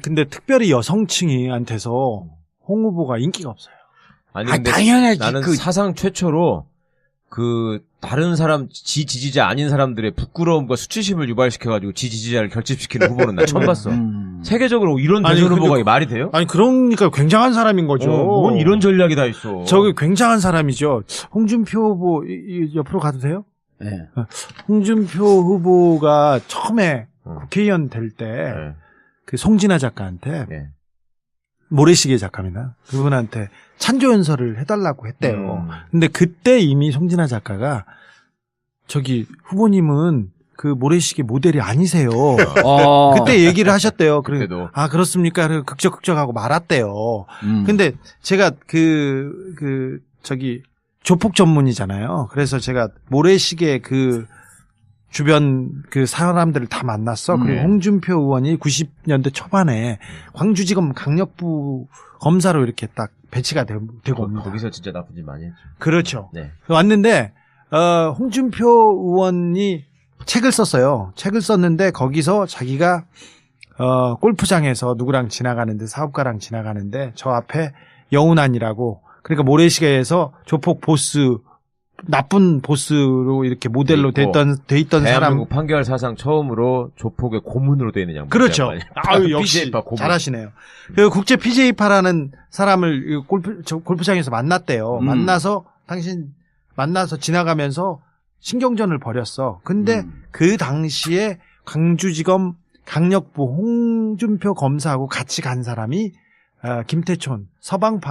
근데 특별히 여성층한테서 홍 후보가 인기가 없어요. 아니, 근데 당연하지. 나는 사상 최초로 다른 사람, 지지자 아닌 사람들의 부끄러움과 수치심을 유발시켜가지고 지지자를 결집시키는 후보는 나 처음 봤어. 세계적으로 이런 대선 후보가 말이 돼요? 아니, 그러니까 굉장한 사람인 거죠. 뭔 이런 전략이 다 있어. 저기 굉장한 사람이죠. 홍준표 후보, 옆으로 가도 돼요? 네. 홍준표 후보가 처음에 국회의원 될 때, 그 송진아 작가한테, 모래시계 작가입니다. 그분한테 찬조연설을 해달라고 했대요. 근데 그때 이미 송진아 작가가 저기 후보님은 그 모래시계 모델이 아니세요. 그때 얘기를 하셨대요. 그때도. 아, 그렇습니까? 극적극적하고 말았대요. 근데 제가 저기 조폭 전문이잖아요. 그래서 제가 모래시계 그 주변 그 사람들을 다 만났어. 그리고 홍준표 의원이 90년대 초반에 광주지검 강력부 검사로 이렇게 딱 배치가 되고 옵니다. 거기서 진짜 나쁜 짓 많이 했죠. 그렇죠. 네. 왔는데 홍준표 의원이 책을 썼어요. 책을 썼는데 거기서 자기가 골프장에서 누구랑 지나가는데 사업가랑 지나가는데 저 앞에 여운안이라고 그러니까 모래시계에서 조폭 보스 나쁜 보스로 이렇게 모델로 돼 있던 사람. 대한민국 판결 사상 처음으로 조폭의 고문으로 돼 있는 양반. 그렇죠. 아유, 역시 잘하시네요. 그 국제 PJ파라는 사람을 골프장에서 만났대요. 만나서 지나가면서 신경전을 벌였어. 근데 그 당시에 광주지검 강력부 홍준표 검사하고 같이 간 사람이 김태촌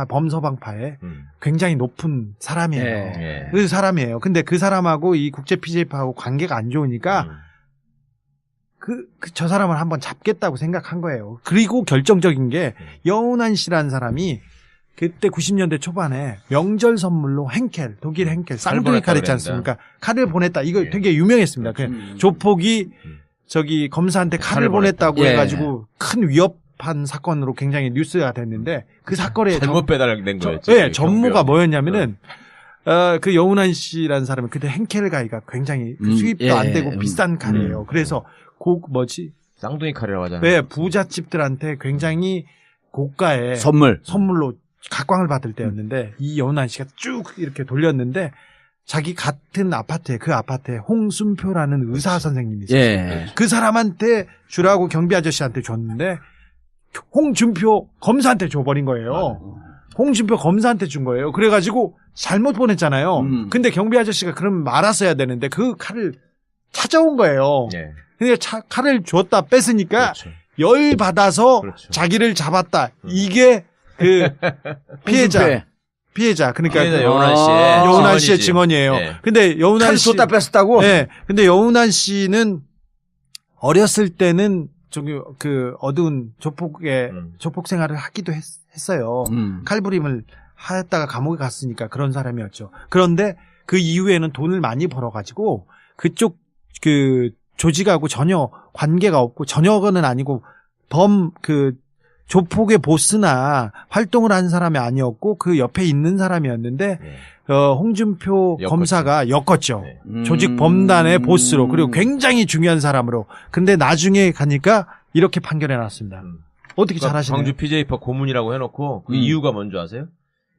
범서방파의 굉장히 높은 사람이에요. 그 사람이에요. 근데 그 사람하고 이 국제 PJ파하고 관계가 안 좋으니까 저 사람을 한번 잡겠다고 생각한 거예요. 그리고 결정적인 게 여운한 씨라는 사람이 그때 90년대 초반에 명절 선물로 henkel, 독일 henkel, 쌍둥이 칼 있지 않습니까? 칼을 보냈다. 이거 되게 유명했습니다. 조폭이 저기 검사한테 칼을 보냈다고 해가지고 큰 위협한 사건으로 굉장히 뉴스가 됐는데 그 사건에 잘못 배달된 거였죠. 네, 전모가 뭐였냐면은 그 여운한 씨라는 사람은 그때 henkel 가이가 굉장히 수입도 안 되고 비싼 칼이에요. 그래서 쌍둥이 칼이라고 하잖아요. 네, 부잣집들한테 굉장히 고가의 선물로 각광을 받을 때였는데 이 여운한 씨가 쭉 이렇게 돌렸는데 자기 같은 아파트에 그 아파트에 홍순표라는 의사 선생님이 있었어요. 그 사람한테 주라고 경비 아저씨한테 줬는데 홍준표 검사한테 줘버린 거예요. 홍준표 검사한테 준 거예요. 그래가지고 잘못 보냈잖아요. 근데 경비 아저씨가 그러면 말았어야 되는데 그 칼을 찾아온 거예요. 근데 칼을 줬다 뺐으니까 열 받아서 자기를 잡았다. 이게 그 피해자 그러니까 여운한 씨의 증언이에요. 근데 여운한 씨 줬다 뺐었다고? 네. 근데 여운한 씨는 어렸을 때는 저기 그 어두운 조폭 생활을 하기도 했어요. 칼부림을 하였다가 감옥에 갔으니까 그런 사람이었죠. 그런데 그 이후에는 돈을 많이 벌어가지고 그쪽 그 조직하고 전혀 관계가 없고 전혀는 아니고 조폭의 보스나 활동을 한 사람이 아니었고 그 옆에 있는 사람이었는데 홍준표 검사가 엮었죠. 조직 범단의 보스로 그리고 굉장히 중요한 사람으로. 근데 나중에 가니까 이렇게 판결해놨습니다. 어떻게 잘하시나요? 광주 PJ파 고문이라고 해놓고 그 이유가 뭔지 아세요?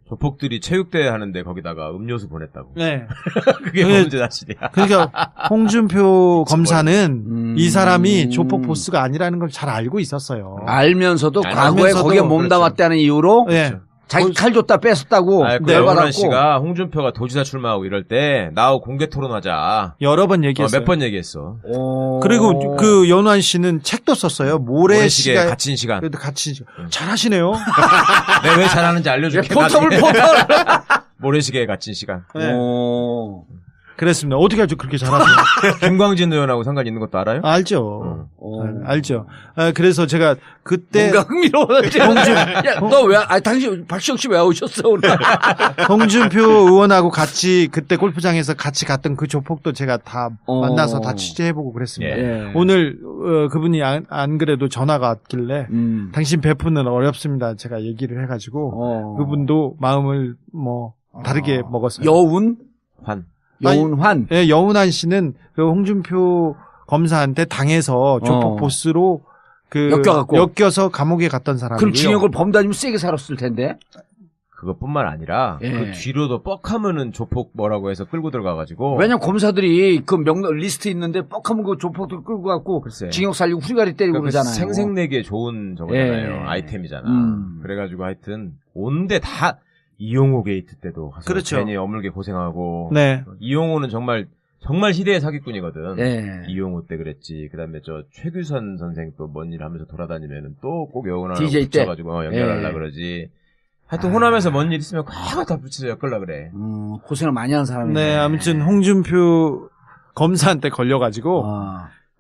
조폭들이 체육대회 하는데 거기다가 음료수 보냈다고. 네. 그게 범죄 사실이야. 그러니까 홍준표 검사는 이 사람이 조폭 보스가 아니라는 걸 잘 알고 있었어요. 알면서도 과거에 거기에 몸담았다는 이유로 자기 칼 줬다 뺐었다고. 여운한 씨가 홍준표가 도지사 출마하고 이럴 때 나하고 공개 토론하자. 여러 번 얘기했어요. 몇 번 얘기했어. 그리고 그 여운한 씨는 책도 썼어요. 모래시계 갇힌 시간. 갇힌 시간. 잘하시네요. 내가 왜 잘하는지 알려줄게. 포털. 모래시계에 갇힌 시간. 그랬습니다. 어떻게 알죠? 그렇게 잘하세요? 김광진 의원하고 상관 있는 것도 알아요? 알죠. 알죠. 그래서 제가 그때 뭔가 흥미로웠지. 당신 박시영 씨 왜 오셨어 오늘? 홍준표 의원하고 같이 그때 골프장에서 같이 갔던 그 조폭도 제가 다 만나서 다 취재해보고 그랬습니다. 오늘 그분이 안 그래도 전화가 왔길래 당신 베프는 어렵습니다. 제가 얘기를 해가지고 그분도 마음을 다르게 먹었어요. 여운환. 네, 여운한 씨는 그 홍준표 검사한테 당해서 조폭 보스로 엮여서 감옥에 갔던 사람이고요. 그럼 징역을 범도 아니면 세게 살았을 텐데. 그것뿐만 아니라 그 뒤로도 뻑하면은 조폭 뭐라고 해서 끌고 들어가가지고. 왜냐면 검사들이 그 리스트 있는데 뻑하면 그 조폭들 끌고 갖고 징역 살리고 후리가리 때리고 그러잖아요. 생색내기에 좋은 저거잖아요. 아이템이잖아. 그래가지고 하여튼 온데 다 이용호 게이트 때도 가서 그렇죠. 괜히 어물게 고생하고. 네. 이용호는 정말 시대의 사기꾼이거든. 이용호 때 그랬지. 그다음에 저 최규선 선생 또 뭔 일 하면서 돌아다니면은 또 꼭 여운하고 붙여가지고 연결하려 그러지. 하여튼 호남에서 뭔 일 있으면 과거 다 붙여서 엮으려 그래. 고생을 많이 한 사람이네. 네, 아무튼 홍준표 검사한테 걸려가지고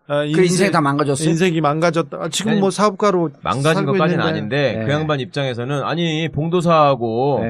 그 인생이 다 망가졌어요? 인생이 망가졌다. 지금 아니, 뭐 사업가로 망가진 것까지는 아닌데 그 양반 입장에서는 아니 봉도사하고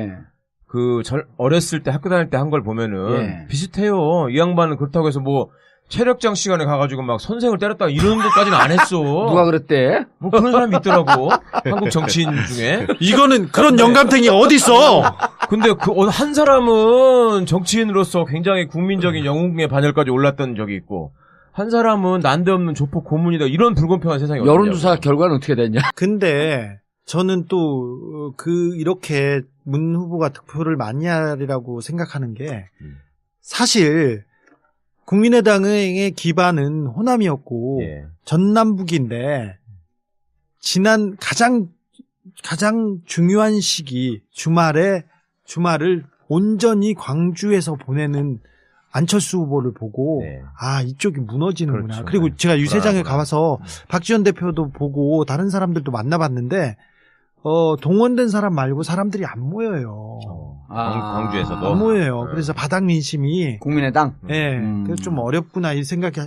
어렸을 때 학교 다닐 때 한 걸 보면은 비슷해요. 이 양반은 그렇다고 해서 뭐 체력장 시간에 가가지고 막 선생을 때렸다 이런 것까지는 안 했어. 누가 그랬대? 뭐 그런 사람이 있더라고. 한국 정치인 중에. 이거는 그런 영감탱이 어디 있어? 근데 한 사람은 정치인으로서 굉장히 국민적인 영웅의 반열까지 올랐던 적이 있고 한 사람은 난데없는 조폭 고문이다 이런 불공평한 세상이 어디냐고. 여론조사 결과는 어떻게 됐냐? 근데 저는 또 이렇게 문 후보가 득표를 많이 하리라고 생각하는 게 사실 국민의당의 기반은 호남이었고 전남북인데 지난 가장 중요한 시기 주말을 온전히 광주에서 보내는 안철수 후보를 보고 이쪽이 무너지는구나. 그렇죠. 그리고 제가 유세장에 가서 박지원 대표도 보고 다른 사람들도 만나봤는데 동원된 사람 말고 사람들이 안 모여요. 광주에서도 안 모여요. 그래서 바닥 민심이 국민의당. 그래서 좀 어렵구나 이 생각이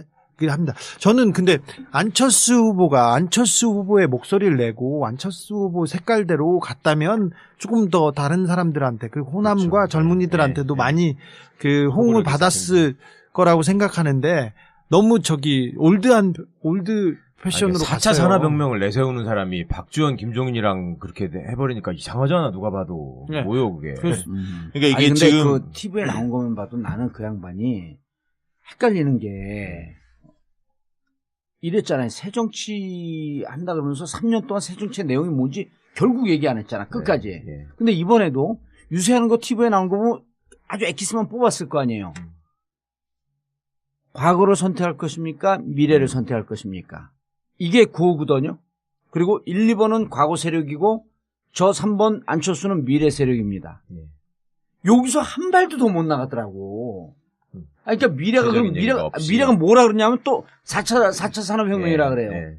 합니다. 저는 근데 안철수 후보의 목소리를 내고 안철수 후보 색깔대로 갔다면 조금 더 다른 사람들한테 그리고 호남과 젊은이들한테도 많이 그 호응을 받았을 거라고 생각하는데 너무 올드 패션으로 4차 산업혁명을 내세우는 사람이 박지원, 김종인이랑 그렇게 해버리니까 이상하잖아 누가 봐도. 뭐요 그게. 그러니까 이게 근데 지금 그 TV에 나온 것만 봐도 나는 그 양반이 헷갈리는 게 이랬잖아요. 새정치 한다 그러면서 3년 동안 새정치의 내용이 뭔지 결국 얘기 안 했잖아. 끝까지. 근데 이번에도 유세하는 거 TV에 나온 거 보면 아주 엑기스만 뽑았을 거 아니에요. 과거를 선택할 것입니까? 미래를 선택할 것입니까? 이게 9호거든요. 그리고 1, 2번은 과거 세력이고 저 3번 안철수는 미래 세력입니다. 여기서 한 발도 더 못 나가더라고. 그러니까 미래가 뭐라 그러냐면 또 4차 산업혁명이라 그래요.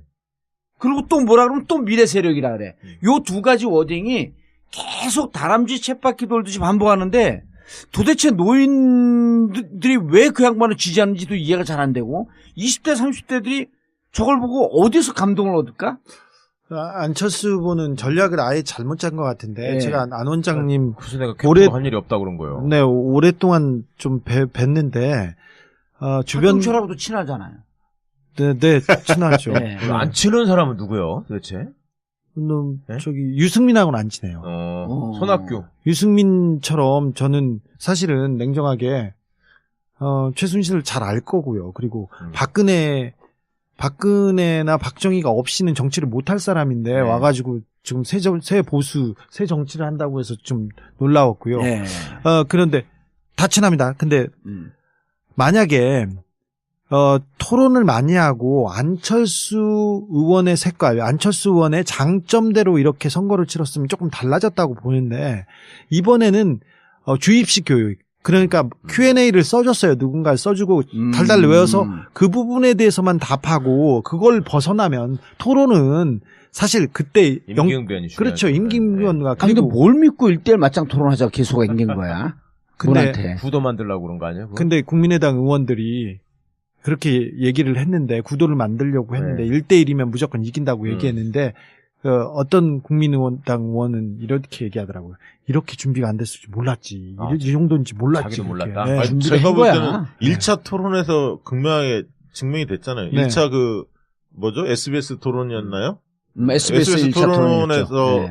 그리고 또 뭐라 그러면 또 미래 세력이라 그래. 요 두 가지 워딩이 계속 다람쥐 쳇바퀴 돌듯이 반복하는데 도대체 노인들이 왜 그 양반을 지지하는지도 이해가 잘 안 되고 20대 30대들이 저걸 보고 어디서 감동을 얻을까? 안철수 후보는 전략을 아예 잘못 짠 것 같은데 제가 안 원장님 그래서 내가 오래 한 일이 없다 그런 거예요. 네, 오랫동안 좀 뵀는데 주변 철하고도 친하잖아요. 네, 친하죠. 안 친한 사람은 누구요, 도대체? 저기 유승민하고는 안 친해요. 손학규. 유승민처럼 저는 사실은 냉정하게 최순실을 잘 알 거고요. 그리고 박근혜나 박정희가 없이는 정치를 못할 사람인데 와가지고 지금 새 보수, 새 정치를 한다고 해서 좀 놀라웠고요. 그런데 다 친합니다. 근데 만약에 토론을 많이 하고 안철수 의원의 색깔, 안철수 의원의 장점대로 이렇게 선거를 치렀으면 조금 달라졌다고 보는데 이번에는 주입식 교육, 그러니까 Q&A를 써줬어요. 누군가를 써주고 달달 외워서 그 부분에 대해서만 답하고 그걸 벗어나면 토론은 사실 그때 임기응변이 그렇죠. 임기응변과 근데 뭘 믿고 1대1 맞짱 토론하자고 계속 앵긴 거야? 근데 구도 만들려고 그런 거 아니에요? 그거? 근데 국민의당 의원들이 그렇게 얘기를 했는데 구도를 만들려고 했는데 1대1이면 무조건 이긴다고 얘기했는데 어떤 국민의당 의원은 이렇게 얘기하더라고요. 이렇게 준비가 안 됐을 줄 몰랐지. 이 정도인지 몰랐지. 자기도 몰랐다. 네. 아니, 제가 볼 때는 1차 토론에서 극명하게 증명이 됐잖아요. 1차 SBS 토론이었나요? SBS 1차 토론에서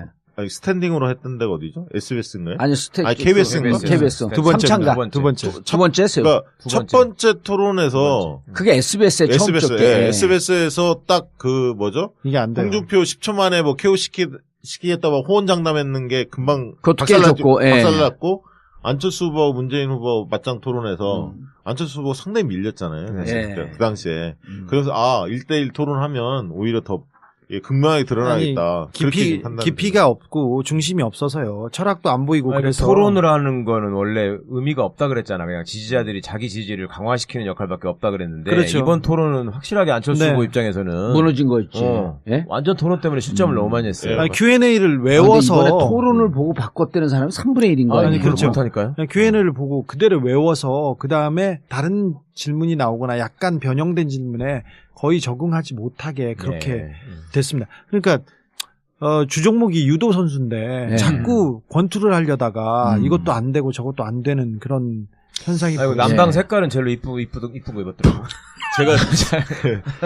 스탠딩으로 했던 데가 어디죠? SBS인가요? 아니, KBS인가? KBS. 두 번째인가? 삼창가. 두 번째. 두 번째 했어요. 그러니까 첫 번째 토론에서 그게 SBS에 처음 줬게. SBS에서 딱 그 뭐죠? 이게 안 돼요. 홍준표 10초 만에 뭐 KO 시키겠다 막 호언장담했는 게 금방 그것도 깨졌고, 박살났고 안철수 후보하고 문재인 후보 맞짱 토론에서 안철수 후보 상당히 밀렸잖아요. 사실 그때, 그 당시에. 그래서 1대1 토론하면 오히려 더 극명하게 드러나겠다. 깊이가 없고 중심이 없어서요. 철학도 안 보이고 그래서 토론을 하는 거는 원래 의미가 없다 그랬잖아. 그냥 지지자들이 자기 지지를 강화시키는 역할밖에 없다 그랬는데 그렇죠. 이번 토론은 확실하게 안철수 후보 입장에서는 무너진 거 있지. 예? 완전 토론 때문에 실점을 너무 많이 했어요. 아니, Q&A를 외워서 이번에 토론을 보고 바꿨다는 사람은 3분의 1인 거예요. 아니, 그렇죠. 못하니까요. 그냥 Q&A를 보고 그대로 외워서 그 다음에 다른 질문이 나오거나 약간 변형된 질문에 거의 적응하지 못하게 그렇게 됐습니다. 그러니까 주종목이 유도 선수인데 자꾸 권투를 하려다가 이것도 안 되고 저것도 안 되는 그런 현상이 아이고, 남방 색깔은 제일 이쁜 거 입었더라고. 제가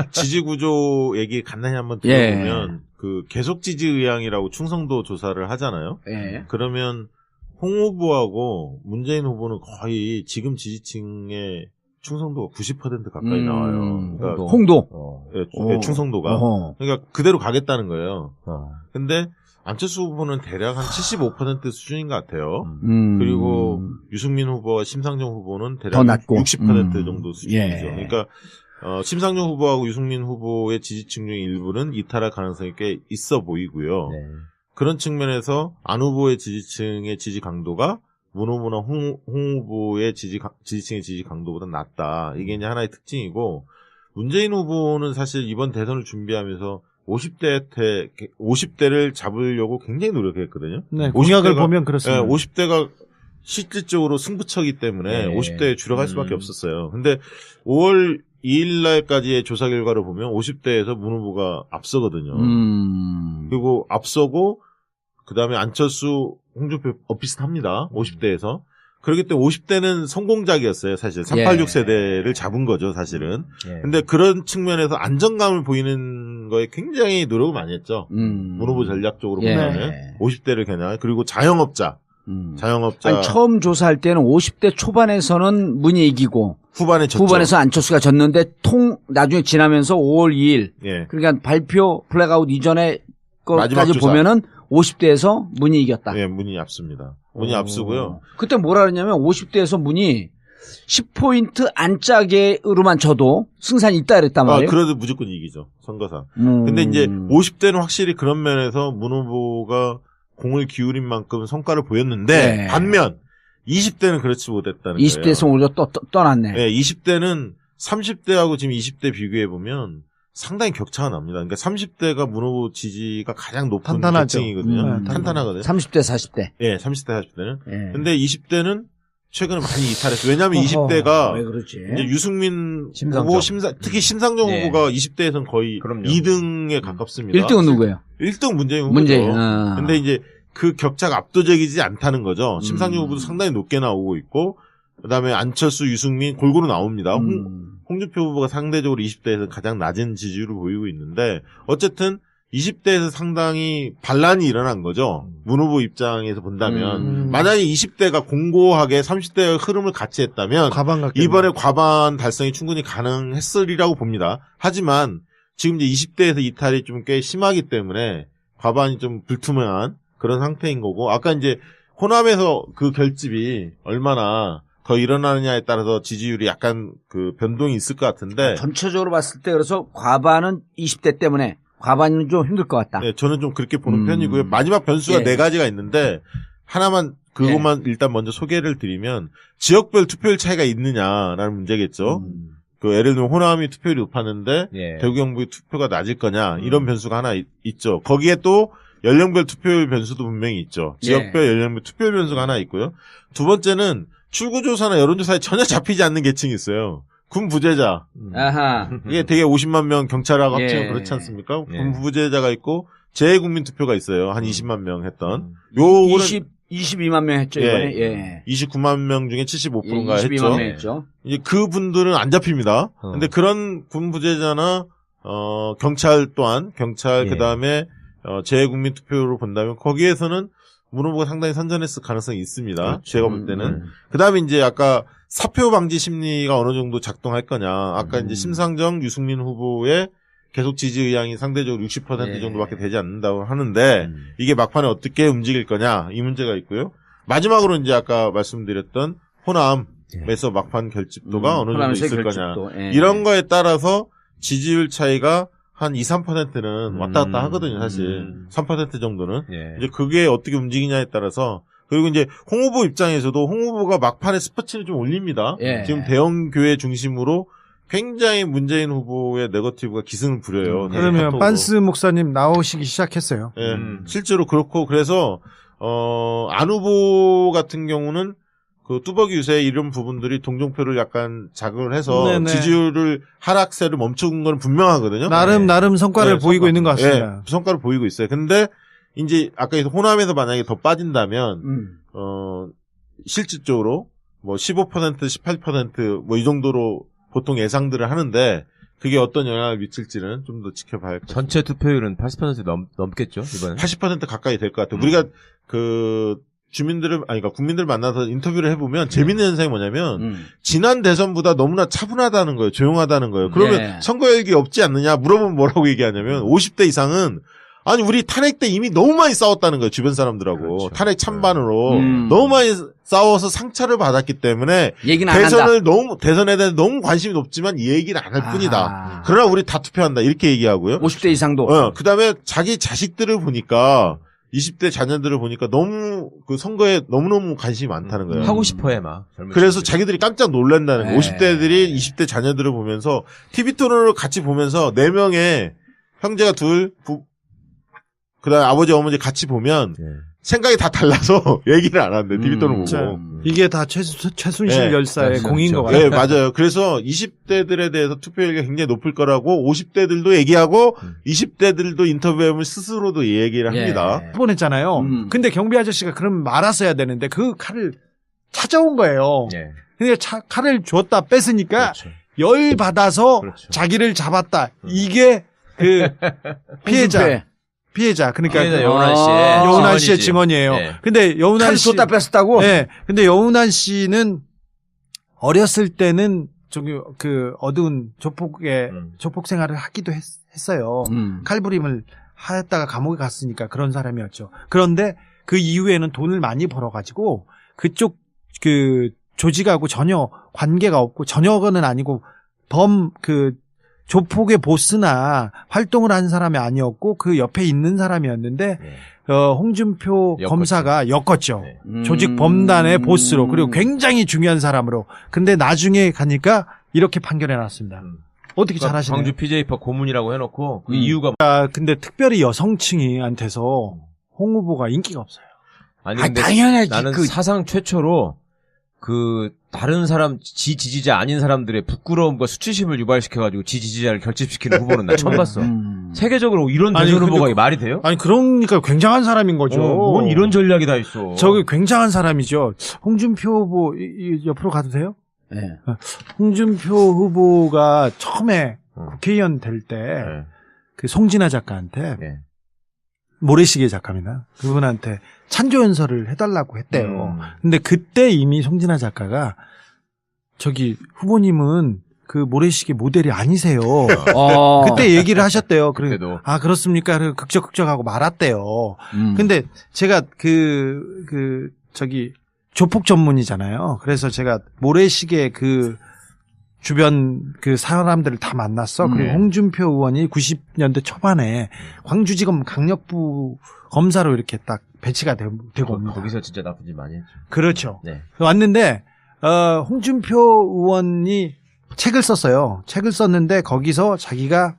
지지 구조 얘기 간단히 한번 들어보면 그 계속 지지 의향이라고 충성도 조사를 하잖아요. 그러면 홍 후보하고 문재인 후보는 거의 지금 지지층의 충성도가 90% 가까이 나와요. 그러니까 홍도. 충성도가. 그러니까 그대로 가겠다는 거예요. 근데 안철수 후보는 대략 한 75% 수준인 것 같아요. 그리고 유승민 후보와 심상정 후보는 대략 60% 정도 수준이죠. 그러니까 심상정 후보하고 유승민 후보의 지지층 중의 일부는 이탈할 가능성이 꽤 있어 보이고요. 그런 측면에서 안 후보의 지지층의 지지 강도가 문 후보나 홍 후보의 지지층의 지지 강도보다 낮다. 이게 이제 하나의 특징이고, 문재인 후보는 사실 이번 대선을 준비하면서 50대를 잡으려고 굉장히 노력했거든요. 네, 공약을 보면 그렇습니다. 50대가 실질적으로 승부처기 때문에 50대에 줄여갈 수밖에 없었어요. 근데 5월 2일 날까지의 조사 결과를 보면 50대에서 문 후보가 앞서거든요. 그리고 앞서고, 그 다음에 안철수, 홍준표 비슷합니다. 50대에서. 그렇기 때문에 50대는 성공작이었어요. 사실 386 세대를 잡은 거죠. 사실은. 근데 그런 측면에서 안정감을 보이는 거에 굉장히 노력을 많이 했죠. 문 후보 전략적으로 보면 50대를 겨냥. 그리고 자영업자. 아니, 처음 조사할 때는 50대 초반에서는 문이 이기고 후반에 졌죠. 후반에서 안철수가 졌는데 나중에 지나면서 5월 2일 그러니까 발표 플래그아웃 이전에 것까지 보면은 50대에서 문이 이겼다. 네, 문이 앞섭니다. 문이 앞서고요. 그때 뭐라 그러냐면 50대에서 문이 10포인트 안짝으로만 져도 승산이 있다 그랬단 말이에요. 그래도 무조건 이기죠. 선거상. 근데 이제 50대는 확실히 그런 면에서 문 후보가 공을 기울인 만큼 성과를 보였는데 반면 20대는 그렇지 못했다는 20대에서 거예요. 오히려 떠났네. 네, 20대는 30대하고 지금 20대 비교해보면 상당히 격차가 납니다. 그러니까 30대가 문 후보 지지가 가장 높은 계층이거든요. 탄탄하거든요. 30대, 40대. 예, 30대, 40대는. 근데 20대는 최근에 많이 이탈했어요. 왜냐하면 20대가 왜 그렇지? 이제 유승민 후보, 특히 심상정 후보가 20대에서는 거의 2등에 가깝습니다. 1등은 누구예요? 1등 문재인 후보죠. 근데 이제 그 격차가 압도적이지 않다는 거죠. 심상정 후보도 상당히 높게 나오고 있고, 그다음에 안철수, 유승민 골고루 나옵니다. 홍준표 후보가 상대적으로 20대에서 가장 낮은 지지율을 보이고 있는데, 어쨌든 20대에서 상당히 반란이 일어난 거죠. 문 후보 입장에서 본다면. 만약에 20대가 공고하게 30대의 흐름을 같이 했다면 이번에 과반 달성이 충분히 가능했으리라고 봅니다. 하지만 지금 이제 20대에서 이탈이 좀 꽤 심하기 때문에 과반이 좀 불투명한 그런 상태인 거고, 아까 이제 호남에서 그 결집이 얼마나 더 일어나느냐에 따라서 지지율이 약간 그 변동이 있을 것 같은데, 전체적으로 봤을 때 그래서 과반은 20대 때문에 과반은 좀 힘들 것 같다. 네, 저는 좀 그렇게 보는 편이고요. 마지막 변수가 4가지가 있는데 하나만 그것만 일단 먼저 소개를 드리면, 지역별 투표율 차이가 있느냐라는 문제겠죠. 그 예를 들면 호남이 투표율이 높았는데 대구 경북이 투표가 낮을 거냐, 이런 변수가 하나 있죠. 거기에 또 연령별 투표율 변수도 분명히 있죠. 지역별 연령별 투표율 변수가 하나 있고요. 두 번째는 출구조사나 여론조사에 전혀 잡히지 않는 계층이 있어요. 군 부재자. 이게 되게 50만 명 경찰하고 합치면 그렇지 않습니까? 군 부재자가 있고 재외국민 투표가 있어요. 한 20만 명 했던. 요거는 22만 명 했죠, 이번에. 29만 명 중에 75%인가 22만 했죠. 명 했죠. 이제 그 분들은 안 잡힙니다. 근데 그런 군 부재자나 경찰 또한, 경찰 그다음에 재국민 투표로 본다면 거기에서는 문 후보가 상당히 선전했을 가능성이 있습니다. 그렇죠. 제가 볼 때는. 그다음에 이제 아까 사표 방지 심리가 어느 정도 작동할 거냐. 아까 이제 심상정, 유승민 후보의 계속 지지 의향이 상대적으로 60% 정도밖에 되지 않는다고 하는데 이게 막판에 어떻게 움직일 거냐 이 문제가 있고요. 마지막으로 이제 아까 말씀드렸던 호남에서 막판 결집도가 어느 정도 있을 거냐. 이런 거에 따라서 지지율 차이가 한 2, 3%는 왔다 갔다 하거든요, 사실. 3% 정도는. 이제 그게 어떻게 움직이냐에 따라서. 그리고 이제 홍 후보 입장에서도 홍 후보가 막판에 스포츠를 좀 올립니다. 지금 대형 교회 중심으로 굉장히 문재인 후보의 네거티브가 기승을 부려요. 그러면 카톡으로. 빤스 목사님 나오시기 시작했어요. 실제로 그렇고 그래서 안 후보 같은 경우는 그 뚜벅이 유세 이런 부분들이 동정표를 약간 자극을 해서 지지율을 하락세를 멈춘 건 분명하거든요. 나름 성과를 보이고 있는 것 같습니다. 성과를 보이고 있어요. 근데 이제 아까 호남에서 만약에 더 빠진다면 실질적으로 뭐 15%, 18% 뭐 이 정도로 보통 예상들을 하는데 그게 어떤 영향을 미칠지는 좀 더 지켜봐야 할 것 같아요. 전체 투표율은 80% 넘겠죠, 이번에? 80% 가까이 될 것 같아요. 우리가 그러니까 국민들 만나서 인터뷰를 해보면 재밌는 현상이 뭐냐면 지난 대선보다 너무나 차분하다는 거예요. 조용하다는 거예요. 그러면 선거열기 없지 않느냐 물어보면 뭐라고 얘기하냐면 50대 이상은 아니 우리 탄핵 때 이미 너무 많이 싸웠다는 거예요. 주변 사람들하고. 그렇죠. 탄핵 찬반으로 너무 많이 싸워서 상처를 받았기 때문에 얘기는 안 한다. 대선에 대해서 너무 관심이 높지만 이 얘기를 안 할 뿐이다. 그러나 우리 다 투표한다. 이렇게 얘기하고요. 50대 이상도. 그다음에 자기 자식들을 보니까 20대 자녀들을 보니까 너무 그 선거에 너무너무 관심이 많다는 거예요. 하고 싶어해 막. 그래서 자기들이 깜짝 놀란다는 거예요. 50대들이 20대 자녀들을 보면서 TV 토론을 같이 보면서 4명의 형제가 그다음에 아버지 어머니 같이 보면 생각이 다 달라서 얘기를 안 하는데 TV 토론 보고. 이게 다 최순실 열사의 공인 것 같아요. 네, 맞아요. 그래서 20대들에 대해서 투표율이 굉장히 높을 거라고 50대들도 얘기하고 20대들도 인터뷰하면 스스로도 얘기를 합니다. 뻔했잖아요. 근데 경비 아저씨가 그럼 말았어야 되는데 그 칼을 찾아온 거예요. 근데 칼을 줬다 뺐으니까 열 받아서 자기를 잡았다. 이게 그 피해자. 그러니까 여운한 씨의 증언이에요. 근데 여운한 씨 줬다 뺐었다고? 네. 근데 여운한 씨는 어렸을 때는 그 어두운 조폭 생활을 하기도 했어요. 칼부림을 하였다가 감옥에 갔으니까 그런 사람이었죠. 그런데 그 이후에는 돈을 많이 벌어가지고 그쪽 그 조직하고 전혀 관계가 없고 전혀는 아니고 조폭의 보스나 활동을 한 사람이 아니었고 그 옆에 있는 사람이었는데 홍준표 검사가 엮었죠. 조직 범단의 보스로 그리고 굉장히 중요한 사람으로. 근데 나중에 가니까 이렇게 판결해놨습니다. 어떻게 잘하시나요? 광주 PJ파 고문이라고 해놓고 그 이유가 근데 특별히 여성층한테서 홍 후보가 인기가 없어요. 아니 근데 당연하지. 나는 사상 최초로 그 다른 사람 지지자 아닌 사람들의 부끄러움과 수치심을 유발시켜가지고 지지자를 결집시키는 후보는 나 처음 봤어. 세계적으로 이런 대선 후보가 말이 돼요? 아니 그러니까 굉장한 사람인 거죠. 뭔 이런 전략이 다 있어. 저기 굉장한 사람이죠. 홍준표 후보 옆으로 가도 돼요? 네. 홍준표 후보가 처음에 국회의원 될 때 그 송진아 작가한테 모래시계 작가입니다. 그분한테 찬조연설을 해달라고 했대요. 근데 그때 이미 송진아 작가가 저기 후보님은 그 모래시계 모델이 아니세요. 그때 얘기를 하셨대요. 그래도 그렇습니까? 극적하고 말았대요. 근데 제가 저기 조폭 전문이잖아요. 그래서 제가 모래시계 그 주변 그 사람들을 다 만났어. 그리고 홍준표 의원이 90년대 초반에 광주지검 강력부 검사로 이렇게 딱 배치가 되고 옵니다. 거기서 진짜 나쁜 짓 많이 했죠. 그렇죠. 왔는데 홍준표 의원이 책을 썼어요. 책을 썼는데 거기서 자기가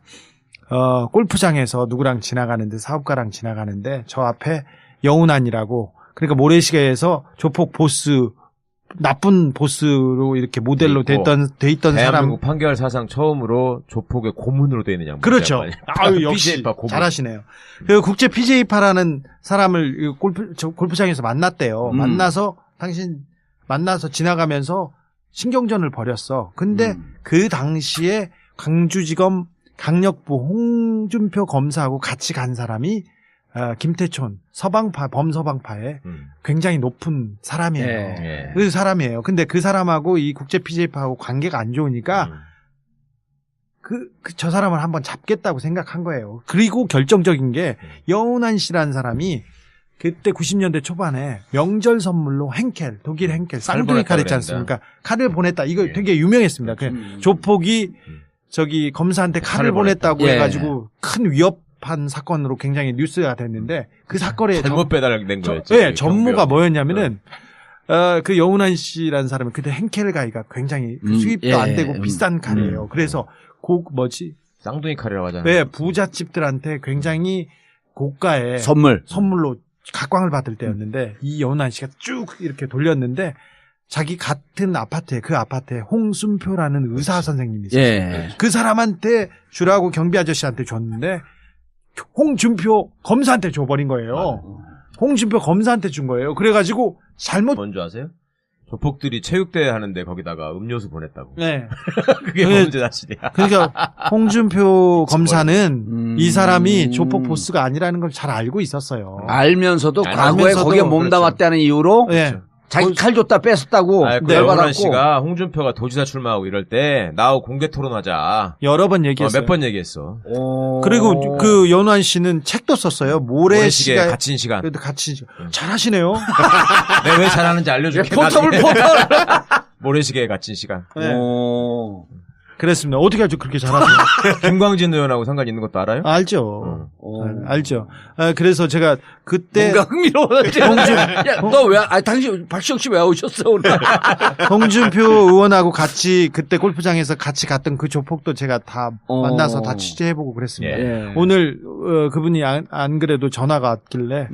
골프장에서 누구랑 지나가는데 사업가랑 지나가는데 저 앞에 여운안이라고 그러니까 모래시계에서 조폭 보스 나쁜 보스로 이렇게 모델로 돼 있던 사람. 대한민국 판결 사상 처음으로 조폭의 고문으로 돼 있는 양반. 그렇죠. 역시 잘하시네요. 그 국제 PJ파라는 사람을 골프장에서 만났대요. 만나서 지나가면서 신경전을 벌였어. 근데 그 당시에 광주지검 강력부 홍준표 검사하고 같이 간 사람이 김태촌 서방파 범서방파의 굉장히 높은 사람이에요. 예. 그 사람이에요. 근데 그 사람하고 이 국제 PJ파하고 관계가 안 좋으니까 저 사람을 한번 잡겠다고 생각한 거예요. 그리고 결정적인 게 여운한 씨라는 사람이 그때 90년대 초반에 명절 선물로 henkel, 독일 henkel, 쌍둥이 칼 있지 않습니까? 칼을 보냈다. 이거 되게 유명했습니다. 조폭이 저기 검사한테 칼을 보냈다고 해가지고 큰 위협한 사건으로 굉장히 뉴스가 됐는데 그 사건에 잘못 배달된 거였지. 네, 전모가 뭐였냐면은 그 여운한 씨라는 사람은 그때 henkel 가이가 굉장히 수입도 안 되고 비싼 칼이에요. 그래서 쌍둥이 칼이라고 하잖아요. 네, 부잣집들한테 굉장히 고가의 선물로 각광을 받을 때였는데 이 여운한 씨가 쭉 이렇게 돌렸는데 자기 같은 아파트에 그 아파트에 홍순표라는 의사 선생님이 있었어요. 예. 그 사람한테 주라고 경비 아저씨한테 줬는데 홍준표 검사한테 줘버린 거예요. 홍준표 검사한테 준 거예요. 그래가지고 뭔지 아세요? 조폭들이 체육대회 하는데 거기다가 음료수 보냈다고. 네. 그게 범죄 사실이야. 그러니까 홍준표 검사는 이 사람이 조폭 보스가 아니라는 걸 잘 알고 있었어요. 알면서도 과거에 거기에 몸담았다는 이유로 네. 자기 칼 줬다 뺐었다고 여운한 씨가 홍준표가 도지사 출마하고 이럴 때 나하고 공개 토론하자. 여러 번 얘기했어요. 몇 번 얘기했어. 그리고 그 여운한 씨는 책도 썼어요. 모래시계 갇힌 시간. 그래도 갇힌 시간. 잘하시네요. 내가 왜 잘하는지 알려줄게. 포털. 모래시계에 갇힌 시간. 네. 그랬습니다. 어떻게 아주 그렇게 잘하세요? 김광진 의원하고 상관이 있는 것도 알아요? 알죠. 알죠. 그래서 제가 그때 뭔가 흥미로웠지. 당신 박시영 씨 왜 오셨어 오늘? 홍준표 의원하고 같이 그때 골프장에서 같이 갔던 그 조폭도 제가 다 만나서 다 취재해보고 그랬습니다. 예. 오늘 그분이 안 그래도 전화가 왔길래